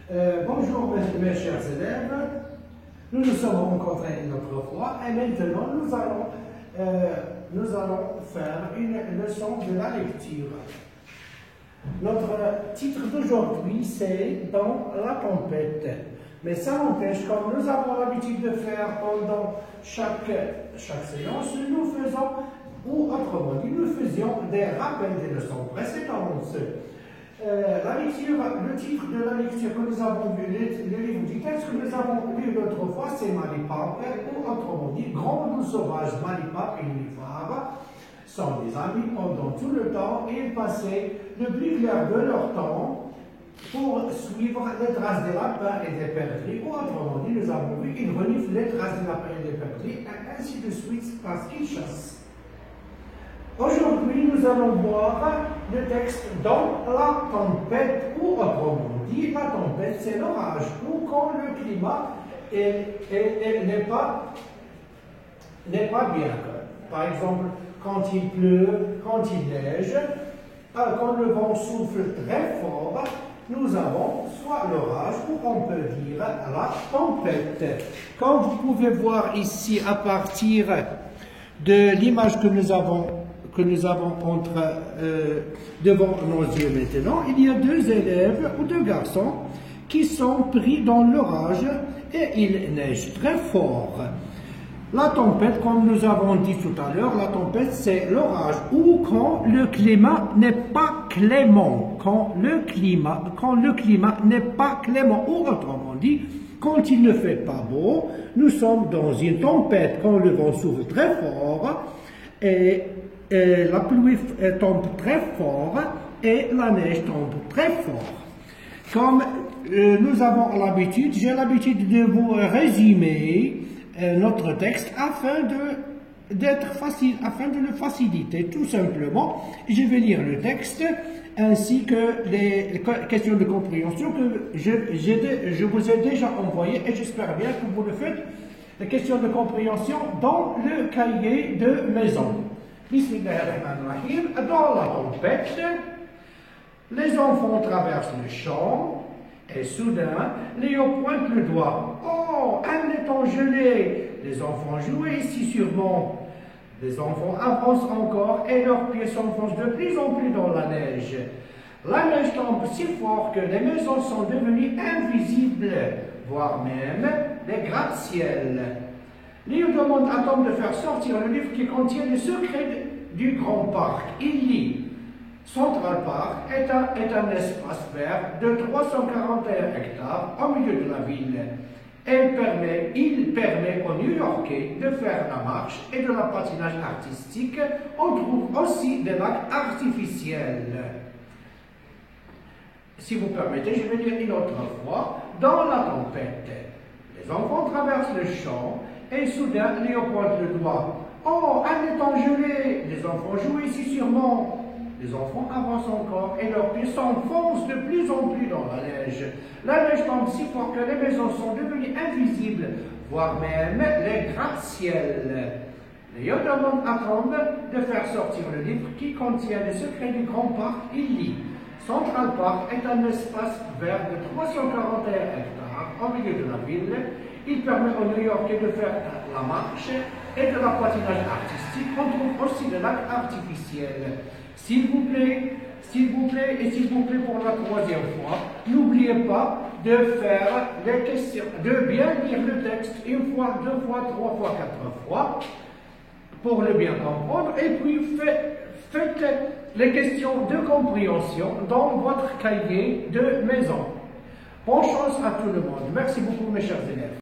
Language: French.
Bonjour mes chers élèves, nous nous sommes rencontrés une autre fois et maintenant nous allons faire une leçon de la lecture. Notre titre d'aujourd'hui c'est Dans la tempête. Mais ça n'empêche, comme nous avons l'habitude de faire pendant chaque séance, nous faisons, ou autrement dit, nous faisions des rappels des leçons précédentes. Le titre de la lecture que nous avons vu, le livre du texte que nous avons lu l'autre fois, c'est Malipape, ou autrement dit, Grand loup sauvage, Malipape et Nulifar sont des amis pendant tout le temps et ils passaient le plus clair de leur temps pour suivre les traces des lapins et des perdrix, ou autrement dit, nous avons vu qu'ils reniflent les traces des lapins et des perdrix, et ainsi de suite, parce qu'ils chassent. Aujourd'hui, nous allons voir le texte Dans la tempête, ou autrement dit, la tempête, c'est l'orage, ou quand le climat n'est pas bien. Par exemple, quand il pleut, quand il neige, quand le vent souffle très fort, nous avons soit l'orage, ou on peut dire la tempête. Comme vous pouvez voir ici, à partir de l'image que nous avons devant nos yeux maintenant, il y a deux élèves ou deux garçons qui sont pris dans l'orage et il neige très fort. La tempête, comme nous avons dit tout à l'heure, la tempête c'est l'orage ou quand le climat n'est pas clément. Quand le climat n'est pas clément, ou autrement dit, quand il ne fait pas beau, nous sommes dans une tempête, quand le vent souffle très fort et la pluie tombe très fort et la neige tombe très fort. Comme nous avons l'habitude, j'ai l'habitude de vous résumer notre texte afin de le faciliter tout simplement. Je vais lire le texte ainsi que les questions de compréhension que je vous ai déjà envoyées et j'espère bien que vous le faites, les questions de compréhension dans le cahier de maison. Bismillahirrahmanirrahim. Dans la tempête, les enfants traversent le champ et soudain, Léo pointe le doigt. Oh, un étang gelé! Les enfants jouaient ici sûrement. Les enfants avancent encore et leurs pieds s'enfoncent de plus en plus dans la neige. La neige tombe si fort que les maisons sont devenues invisibles, voire même des gratte-ciel. Léo demande à Tom de faire sortir le livre qui contient les secrets du grand parc. Il lit Central Park est un espace vert de 341 hectares au milieu de la ville. Il permet aux New-Yorkais de faire la marche et de la patinage artistique. On trouve aussi des lacs artificiels. Si vous permettez, je vais lire une autre fois. Dans la tempête, les enfants traversent le champ et soudain, Léo pointe le doigt. Oh, un étang gelé! Les enfants jouent ici sûrement. Les enfants avancent encore et leurs pieds s'enfoncent de plus en plus dans la neige. La neige tombe si fort que les maisons sont devenues invisibles, voire même les gratte-ciel. Léo demande à Tom de faire sortir le livre qui contient les secrets du grand parc. Il lit Central Park est un espace vert de 341 hectares au milieu de la ville. Il permet aux New-Yorkais de faire la marche et de la patinage artistique. On trouve aussi des lacs artificiels. S'il vous plaît, et s'il vous plaît pour la troisième fois, n'oubliez pas de faire les questions, de bien lire le texte une fois, deux fois, trois fois, quatre fois, pour le bien comprendre, et puis faites les questions de compréhension dans votre cahier de maison. Bonne chance à tout le monde. Merci beaucoup mes chers élèves.